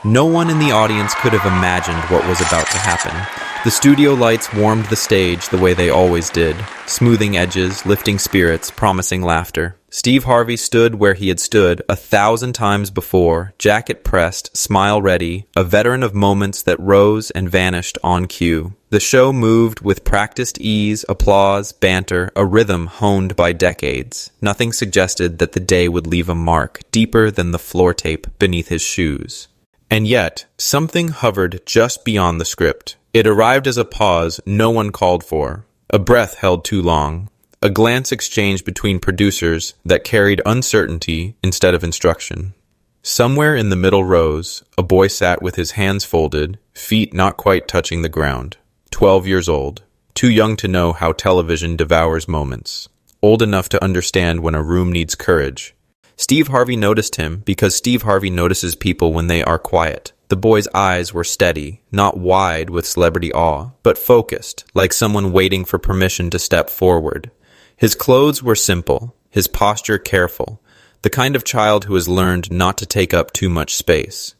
No one in the audience could have imagined what was about to happen. The studio lights warmed the stage the way they always did, smoothing edges, lifting spirits, promising laughter. Steve Harvey stood where he had stood 1,000 times before, jacket pressed, smile ready, a veteran of moments that rose and vanished on cue. The show moved with practiced ease, applause, banter, a rhythm honed by decades. Nothing suggested that the day would leave a mark deeper than the floor tape beneath his shoes. And yet, something hovered just beyond the script. It arrived as a pause no one called for, a breath held too long, a glance exchanged between producers that carried uncertainty instead of instruction. Somewhere in the middle rows, a boy sat with his hands folded, feet not quite touching the ground. 12 years old, too young to know how television devours moments, old enough to understand when a room needs courage. Steve Harvey noticed him because Steve Harvey notices people when they are quiet. The boy's eyes were steady, not wide with celebrity awe, but focused, like someone waiting for permission to step forward. His clothes were simple, his posture careful, the kind of child who has learned not to take up too much space.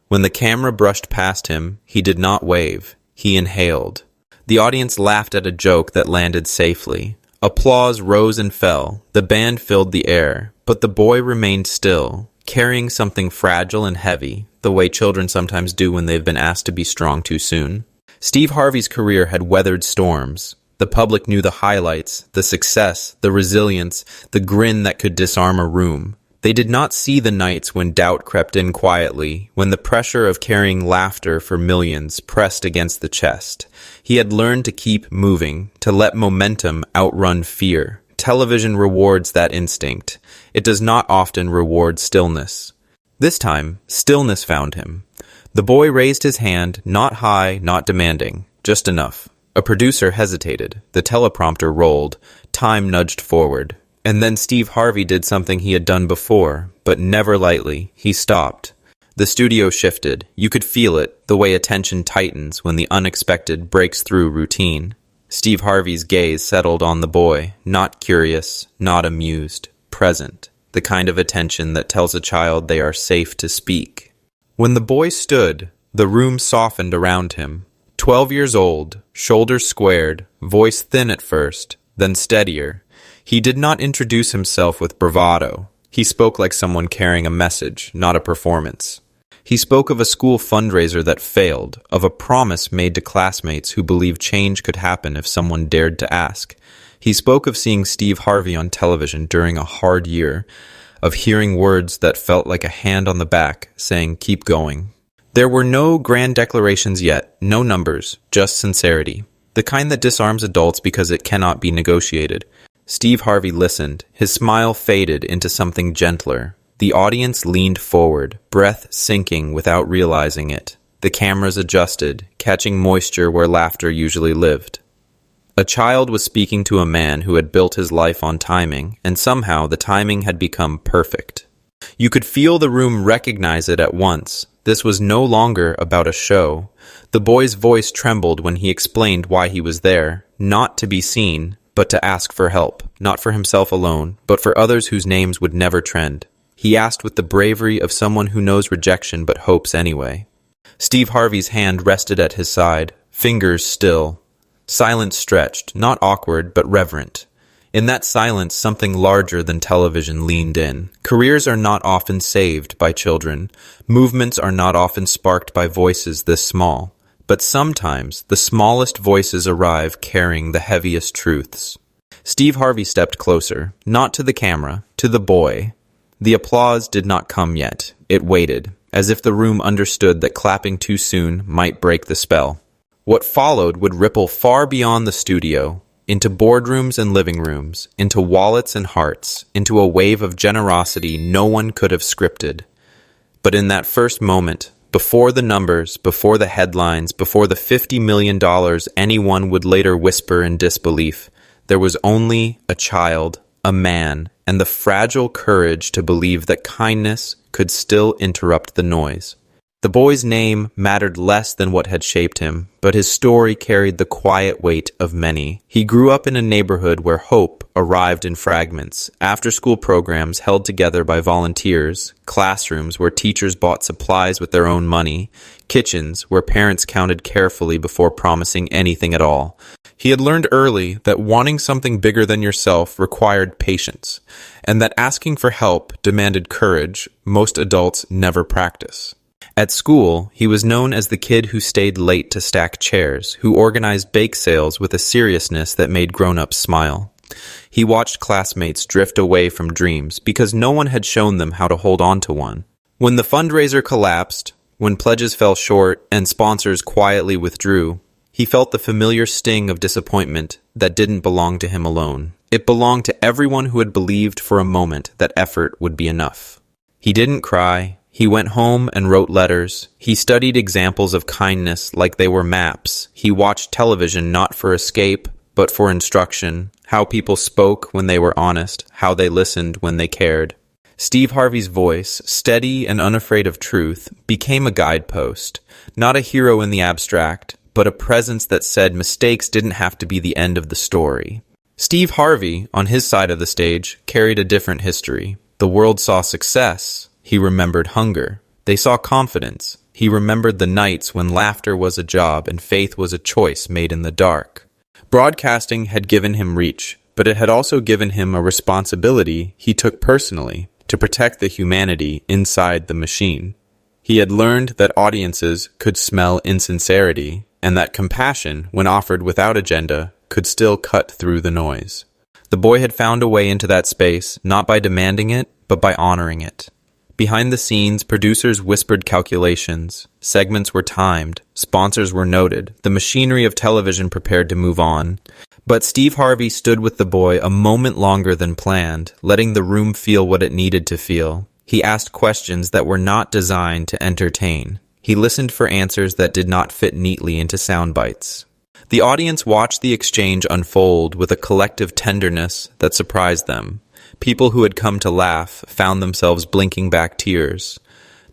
When the camera brushed past him, he did not wave. He inhaled. The audience laughed at a joke that landed safely. Applause rose and fell. The band filled the air, but the boy remained still, carrying something fragile and heavy, the way children sometimes do when they've been asked to be strong too soon. Steve Harvey's career had weathered storms. The public knew the highlights, the success, the resilience, the grin that could disarm a room. They did not see the nights when doubt crept in quietly, when the pressure of carrying laughter for millions pressed against the chest. He had learned to keep moving, to let momentum outrun fear. Television rewards that instinct. It does not often reward stillness. This time, stillness found him. The boy raised his hand, not high, not demanding, just enough. A producer hesitated. The teleprompter rolled. Time nudged forward. And then Steve Harvey did something he had done before, but never lightly. He stopped. The studio shifted. You could feel it, the way attention tightens when the unexpected breaks through routine. Steve Harvey's gaze settled on the boy, not curious, not amused, present, the kind of attention that tells a child they are safe to speak. When the boy stood, the room softened around him. 12 years old, shoulders squared, voice thin at first, then steadier. He did not introduce himself with bravado. He spoke like someone carrying a message, not a performance. He spoke of a school fundraiser that failed, of a promise made to classmates who believed change could happen if someone dared to ask. He spoke of seeing Steve Harvey on television during a hard year, of hearing words that felt like a hand on the back, saying, "Keep going." There were no grand declarations yet, no numbers, just sincerity. The kind that disarms adults because it cannot be negotiated. Steve Harvey listened. His smile faded into something gentler. The audience leaned forward, breath sinking without realizing it. The cameras adjusted, catching moisture where laughter usually lived. A child was speaking to a man who had built his life on timing, and somehow the timing had become perfect. You could feel the room recognize it at once. This was no longer about a show. The boy's voice trembled when he explained why he was there, not to be seen, but to ask for help, not for himself alone, but for others whose names would never trend. He asked with the bravery of someone who knows rejection but hopes anyway. Steve Harvey's hand rested at his side, fingers still. Silence stretched, not awkward but reverent. In that silence, something larger than television leaned in. Careers are not often saved by children. Movements are not often sparked by voices this small. But sometimes, the smallest voices arrive carrying the heaviest truths. Steve Harvey stepped closer, not to the camera, to the boy. The applause did not come yet. It waited, as if the room understood that clapping too soon might break the spell. What followed would ripple far beyond the studio, into boardrooms and living rooms, into wallets and hearts, into a wave of generosity no one could have scripted. But in that first moment, before the numbers, before the headlines, before the $50 million anyone would later whisper in disbelief, there was only a child, a man, and the fragile courage to believe that kindness could still interrupt the noise. The boy's name mattered less than what had shaped him, but his story carried the quiet weight of many. He grew up in a neighborhood where hope arrived in fragments, after-school programs held together by volunteers, classrooms where teachers bought supplies with their own money, kitchens where parents counted carefully before promising anything at all. He had learned early that wanting something bigger than yourself required patience, and that asking for help demanded courage most adults never practice. At school, he was known as the kid who stayed late to stack chairs, who organized bake sales with a seriousness that made grown-ups smile. He watched classmates drift away from dreams because no one had shown them how to hold on to one. When the fundraiser collapsed, when pledges fell short and sponsors quietly withdrew, he felt the familiar sting of disappointment that didn't belong to him alone. It belonged to everyone who had believed for a moment that effort would be enough. He didn't cry. He went home and wrote letters. He studied examples of kindness like they were maps. He watched television not for escape, but for instruction, how people spoke when they were honest, how they listened when they cared. Steve Harvey's voice, steady and unafraid of truth, became a guidepost, not a hero in the abstract, but a presence that said mistakes didn't have to be the end of the story. Steve Harvey, on his side of the stage, carried a different history. The world saw success. He remembered hunger. They saw confidence. He remembered the nights when laughter was a job and faith was a choice made in the dark. Broadcasting had given him reach, but it had also given him a responsibility he took personally to protect the humanity inside the machine. He had learned that audiences could smell insincerity, and that compassion, when offered without agenda, could still cut through the noise. The boy had found a way into that space, not by demanding it, but by honoring it. Behind the scenes, producers whispered calculations. Segments were timed. Sponsors were noted. The machinery of television prepared to move on. But Steve Harvey stood with the boy a moment longer than planned, letting the room feel what it needed to feel. He asked questions that were not designed to entertain. He listened for answers that did not fit neatly into sound bites. The audience watched the exchange unfold with a collective tenderness that surprised them. People who had come to laugh found themselves blinking back tears,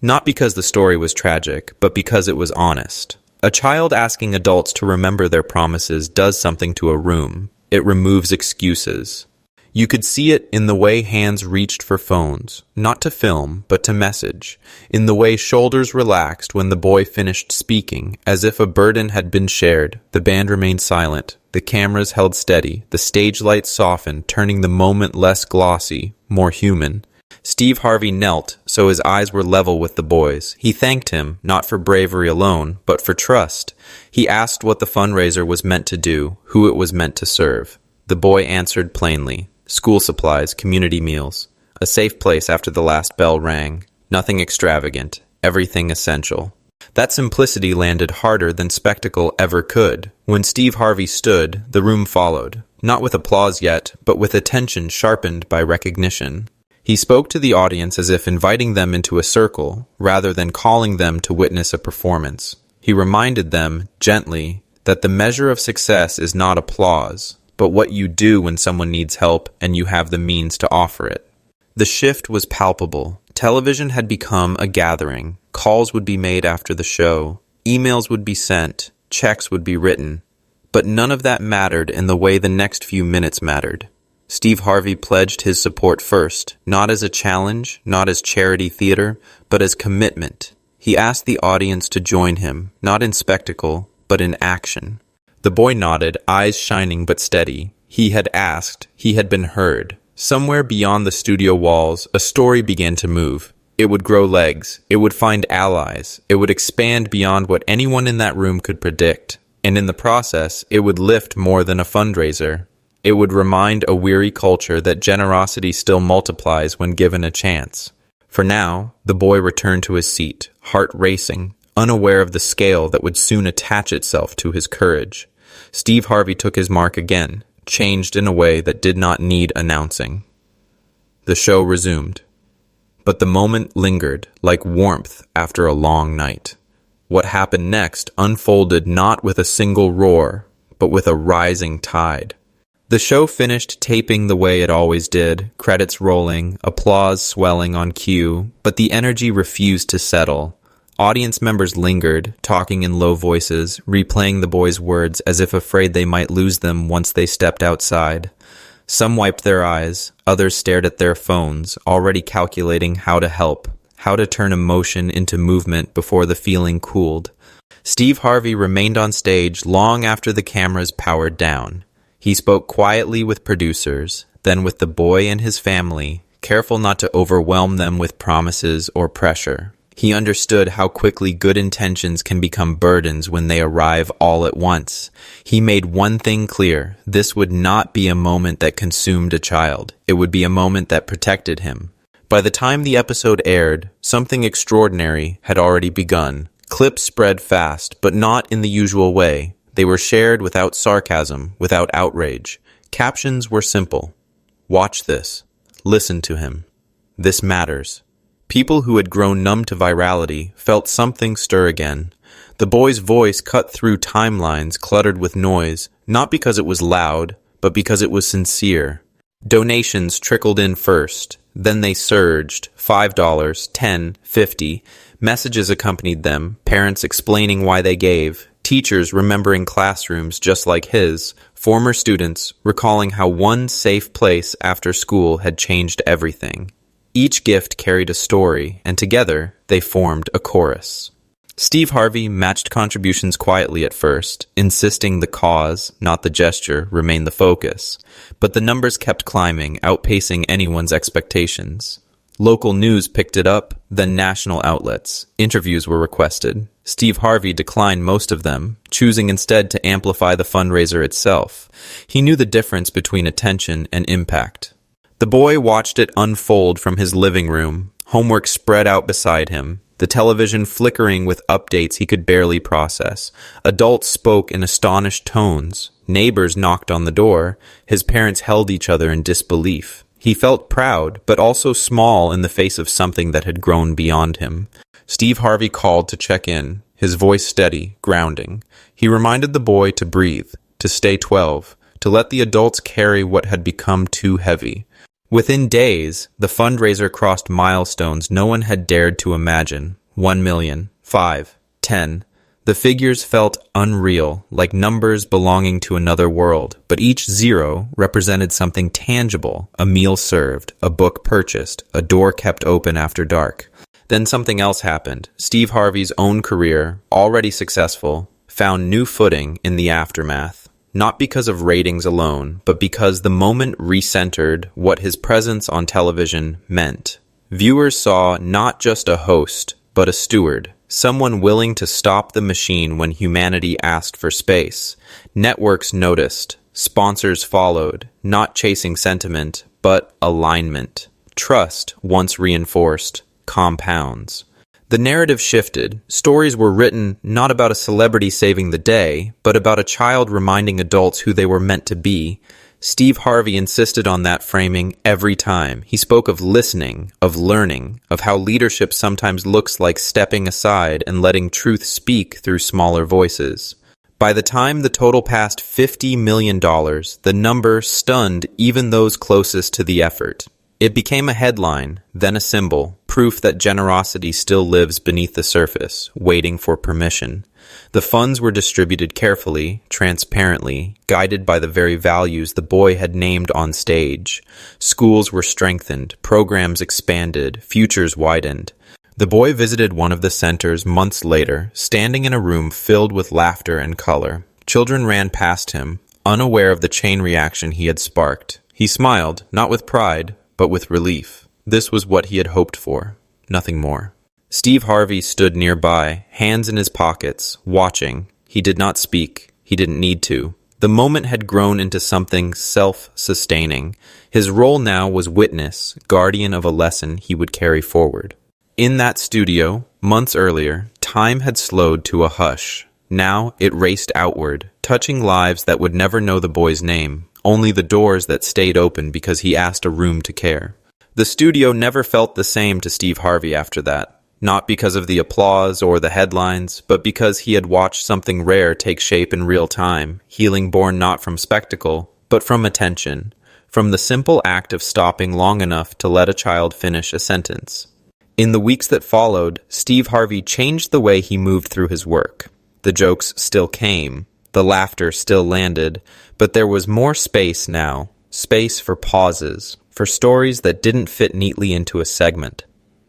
not because the story was tragic, but because it was honest. A child asking adults to remember their promises does something to a room. It removes excuses. You could see it in the way hands reached for phones, not to film, but to message, in the way shoulders relaxed when the boy finished speaking, as if a burden had been shared. The band remained silent. The cameras held steady. The stage lights softened, turning the moment less glossy, more human. Steve Harvey knelt, so his eyes were level with the boy's. He thanked him, not for bravery alone, but for trust. He asked what the fundraiser was meant to do, who it was meant to serve. The boy answered plainly. School supplies, community meals. A safe place after the last bell rang. Nothing extravagant. Everything essential. That simplicity landed harder than spectacle ever could. When Steve Harvey stood, the room followed. Not with applause yet, but with attention sharpened by recognition. He spoke to the audience as if inviting them into a circle, rather than calling them to witness a performance. He reminded them, gently, that the measure of success is not applause, but what you do when someone needs help and you have the means to offer it. The shift was palpable. Television had become a gathering. Calls would be made after the show. Emails would be sent. Checks would be written. But none of that mattered in the way the next few minutes mattered. Steve Harvey pledged his support first, not as a challenge, not as charity theater, but as commitment. He asked the audience to join him, not in spectacle, but in action. The boy nodded, eyes shining but steady. He had asked. He had been heard. Somewhere beyond the studio walls, a story began to move. It would grow legs. It would find allies. It would expand beyond what anyone in that room could predict. And in the process, it would lift more than a fundraiser. It would remind a weary culture that generosity still multiplies when given a chance. For now, the boy returned to his seat, heart racing, unaware of the scale that would soon attach itself to his courage. Steve Harvey took his mark again, changed in a way that did not need announcing. The show resumed. But the moment lingered, like warmth after a long night. What happened next unfolded not with a single roar, but with a rising tide. The show finished taping the way it always did, credits rolling, applause swelling on cue, but the energy refused to settle. Audience members lingered, talking in low voices, replaying the boy's words as if afraid they might lose them once they stepped outside. Some wiped their eyes, others stared at their phones, already calculating how to help, how to turn emotion into movement before the feeling cooled. Steve Harvey remained on stage long after the cameras powered down. He spoke quietly with producers, then with the boy and his family, careful not to overwhelm them with promises or pressure. He understood how quickly good intentions can become burdens when they arrive all at once. He made one thing clear: this would not be a moment that consumed a child. It would be a moment that protected him. By the time the episode aired, something extraordinary had already begun. Clips spread fast, but not in the usual way. They were shared without sarcasm, without outrage. Captions were simple. Watch this. Listen to him. This matters. People who had grown numb to virality felt something stir again. The boy's voice cut through timelines cluttered with noise, not because it was loud, but because it was sincere. Donations trickled in first, then they surged, $5, $10, $50. Messages accompanied them, parents explaining why they gave, teachers remembering classrooms just like his, former students recalling how one safe place after school had changed everything. Each gift carried a story, and together they formed a chorus. Steve Harvey matched contributions quietly at first, insisting the cause, not the gesture, remained the focus. But the numbers kept climbing, outpacing anyone's expectations. Local news picked it up, then national outlets. Interviews were requested. Steve Harvey declined most of them, choosing instead to amplify the fundraiser itself. He knew the difference between attention and impact. The boy watched it unfold from his living room, homework spread out beside him, the television flickering with updates he could barely process. Adults spoke in astonished tones. Neighbors knocked on the door. His parents held each other in disbelief. He felt proud, but also small in the face of something that had grown beyond him. Steve Harvey called to check in, his voice steady, grounding. He reminded the boy to breathe, to stay 12, to let the adults carry what had become too heavy. Within days, the fundraiser crossed milestones no one had dared to imagine. 1 million, 5, 10. The figures felt unreal, like numbers belonging to another world, but each zero represented something tangible: a meal served, a book purchased, a door kept open after dark. Then something else happened. Steve Harvey's own career, already successful, found new footing in the aftermath. Not because of ratings alone, but because the moment recentered what his presence on television meant. Viewers saw not just a host, but a steward, someone willing to stop the machine when humanity asked for space. Networks noticed, sponsors followed, not chasing sentiment, but alignment. Trust, once reinforced, compounds. The narrative shifted. Stories were written not about a celebrity saving the day, but about a child reminding adults who they were meant to be. Steve Harvey insisted on that framing every time. He spoke of listening, of learning, of how leadership sometimes looks like stepping aside and letting truth speak through smaller voices. By the time the total passed $50 million, the number stunned even those closest to the effort. It became a headline, then a symbol, proof that generosity still lives beneath the surface, waiting for permission. The funds were distributed carefully, transparently, guided by the very values the boy had named on stage. Schools were strengthened, programs expanded, futures widened. The boy visited one of the centers months later, standing in a room filled with laughter and color. Children ran past him, unaware of the chain reaction he had sparked. He smiled, not with pride, but with relief. This was what he had hoped for, nothing more. Steve Harvey stood nearby, hands in his pockets, watching. He did not speak. He didn't need to. The moment had grown into something self-sustaining. His role now was witness, guardian of a lesson he would carry forward. In that studio, months earlier, time had slowed to a hush. Now it raced outward, touching lives that would never know the boy's name, only the doors that stayed open because he asked a room to care. The studio never felt the same to Steve Harvey after that, not because of the applause or the headlines, but because he had watched something rare take shape in real time, healing born not from spectacle, but from attention, from the simple act of stopping long enough to let a child finish a sentence. In the weeks that followed, Steve Harvey changed the way he moved through his work. The jokes still came, the laughter still landed, but there was more space now, space for pauses, for stories that didn't fit neatly into a segment.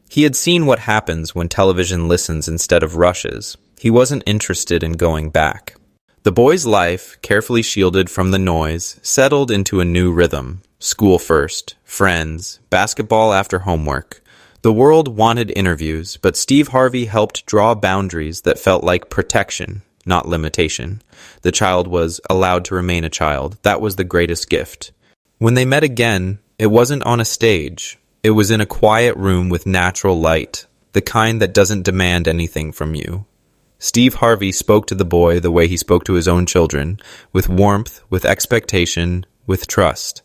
He had seen what happens when television listens instead of rushes. He wasn't interested in going back. The boy's life, carefully shielded from the noise, settled into a new rhythm. School first, friends, basketball after homework. The world wanted interviews, but Steve Harvey helped draw boundaries that felt like protection, not limitation. The child was allowed to remain a child. That was the greatest gift. When they met again, it wasn't on a stage. It was in a quiet room with natural light, the kind that doesn't demand anything from you. Steve Harvey spoke to the boy the way he spoke to his own children, with warmth, with expectation, with trust.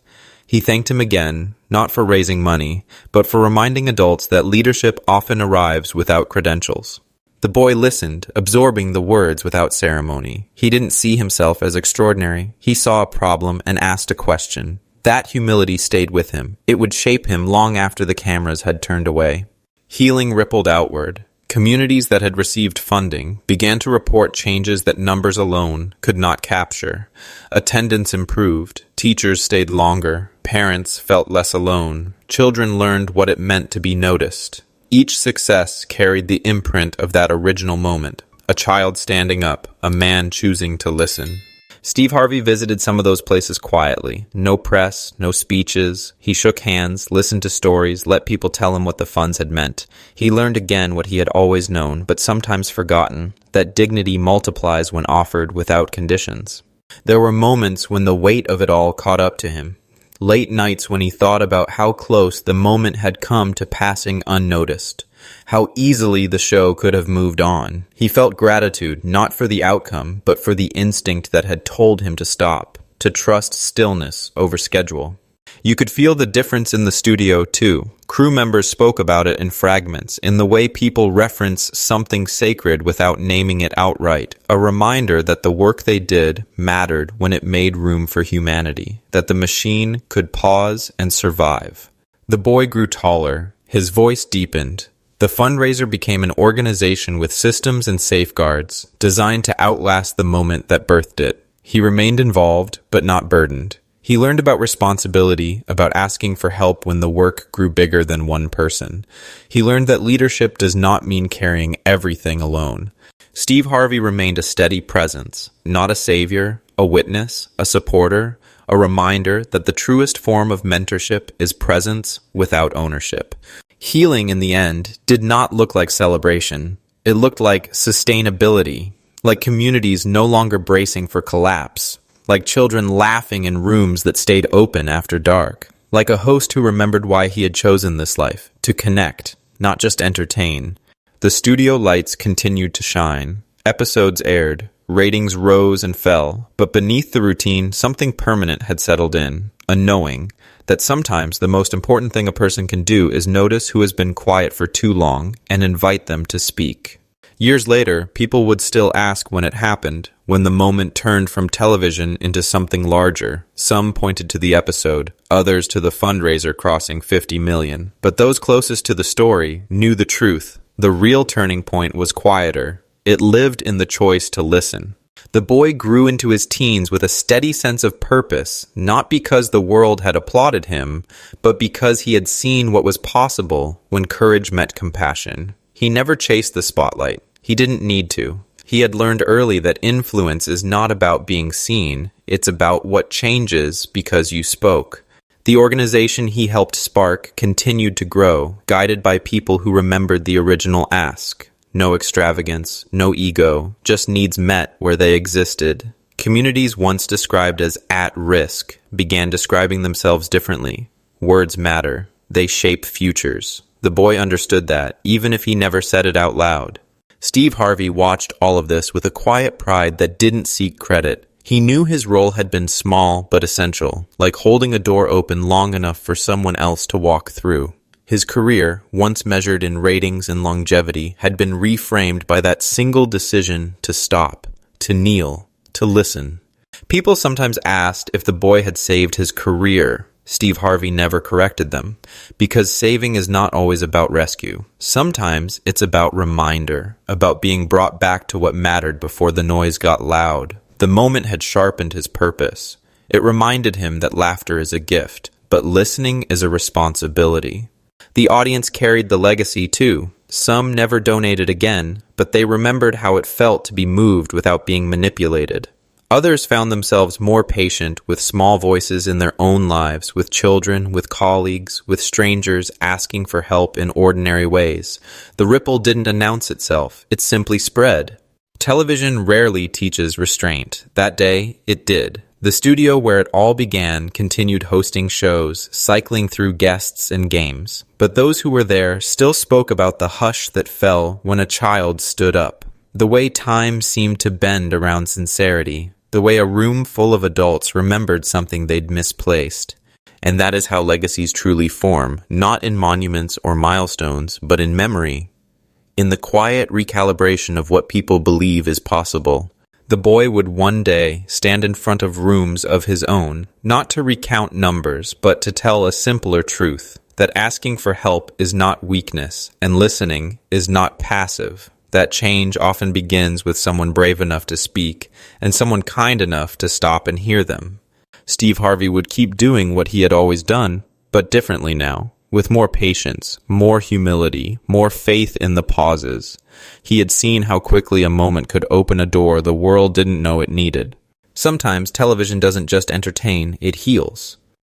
He thanked him again, not for raising money, but for reminding adults that leadership often arrives without credentials. The boy listened, absorbing the words without ceremony. He didn't see himself as extraordinary. He saw a problem and asked a question. That humility stayed with him. It would shape him long after the cameras had turned away. Healing rippled outward. Communities that had received funding began to report changes that numbers alone could not capture. Attendance improved, teachers stayed longer, parents felt less alone, children learned what it meant to be noticed. Each success carried the imprint of that original moment, a child standing up, a man choosing to listen. Steve Harvey visited some of those places quietly. No press, no speeches. He shook hands, listened to stories, let people tell him what the funds had meant. He learned again what he had always known, but sometimes forgotten, that dignity multiplies when offered without conditions. There were moments when the weight of it all caught up to him. Late nights when he thought about how close the moment had come to passing unnoticed. How easily the show could have moved on. He felt gratitude, not for the outcome, but for the instinct that had told him to stop, to trust stillness over schedule. You could feel the difference in the studio, too. Crew members spoke about it in fragments, in the way people reference something sacred without naming it outright, a reminder that the work they did mattered when it made room for humanity, that the machine could pause and survive. The boy grew taller, his voice deepened. The fundraiser became an organization with systems and safeguards, designed to outlast the moment that birthed it. He remained involved, but not burdened. He learned about responsibility, about asking for help when the work grew bigger than one person. He learned that leadership does not mean carrying everything alone. Steve Harvey remained a steady presence, not a savior, a witness, a supporter, a reminder that the truest form of mentorship is presence without ownership. Healing, in the end, did not look like celebration. It looked like sustainability, like communities no longer bracing for collapse, like children laughing in rooms that stayed open after dark, like a host who remembered why he had chosen this life, to connect, not just entertain. The studio lights continued to shine. Episodes aired. Ratings rose and fell, but beneath the routine, something permanent had settled in, a knowing that sometimes the most important thing a person can do is notice who has been quiet for too long and invite them to speak. Years later, people would still ask when it happened, when the moment turned from television into something larger. Some pointed to the episode, others to the fundraiser crossing 50 million. But those closest to the story knew the truth. The real turning point was quieter. It lived in the choice to listen. The boy grew into his teens with a steady sense of purpose, not because the world had applauded him, but because he had seen what was possible when courage met compassion. He never chased the spotlight. He didn't need to. He had learned early that influence is not about being seen, it's about what changes because you spoke. The organization he helped spark continued to grow, guided by people who remembered the original ask. No extravagance, no ego, just needs met where they existed. Communities once described as at risk began describing themselves differently. Words matter. They shape futures. The boy understood that, even if he never said it out loud. Steve Harvey watched all of this with a quiet pride that didn't seek credit. He knew his role had been small but essential, like holding a door open long enough for someone else to walk through. His career, once measured in ratings and longevity, had been reframed by that single decision to stop, to kneel, to listen. People sometimes asked if the boy had saved his career, Steve Harvey never corrected them, because saving is not always about rescue. Sometimes it's about reminder, about being brought back to what mattered before the noise got loud. The moment had sharpened his purpose. It reminded him that laughter is a gift, but listening is a responsibility. The audience carried the legacy too. Some never donated again, but they remembered how it felt to be moved without being manipulated. Others found themselves more patient with small voices in their own lives, with children, with colleagues, with strangers asking for help in ordinary ways. The ripple didn't announce itself, it simply spread. Television rarely teaches restraint. That day, it did. The studio where it all began continued hosting shows, cycling through guests and games. But those who were there still spoke about the hush that fell when a child stood up. The way time seemed to bend around sincerity. The way a room full of adults remembered something they'd misplaced. And that is how legacies truly form, not in monuments or milestones, but in memory. In the quiet recalibration of what people believe is possible. The boy would one day stand in front of rooms of his own, not to recount numbers, but to tell a simpler truth, that asking for help is not weakness, and listening is not passive. That change often begins with someone brave enough to speak, and someone kind enough to stop and hear them. Steve Harvey would keep doing what he had always done, but differently now, with more patience, more humility, more faith in the pauses. He had seen how quickly a moment could open a door the world didn't know it needed. Sometimes television doesn't just entertain, it heals.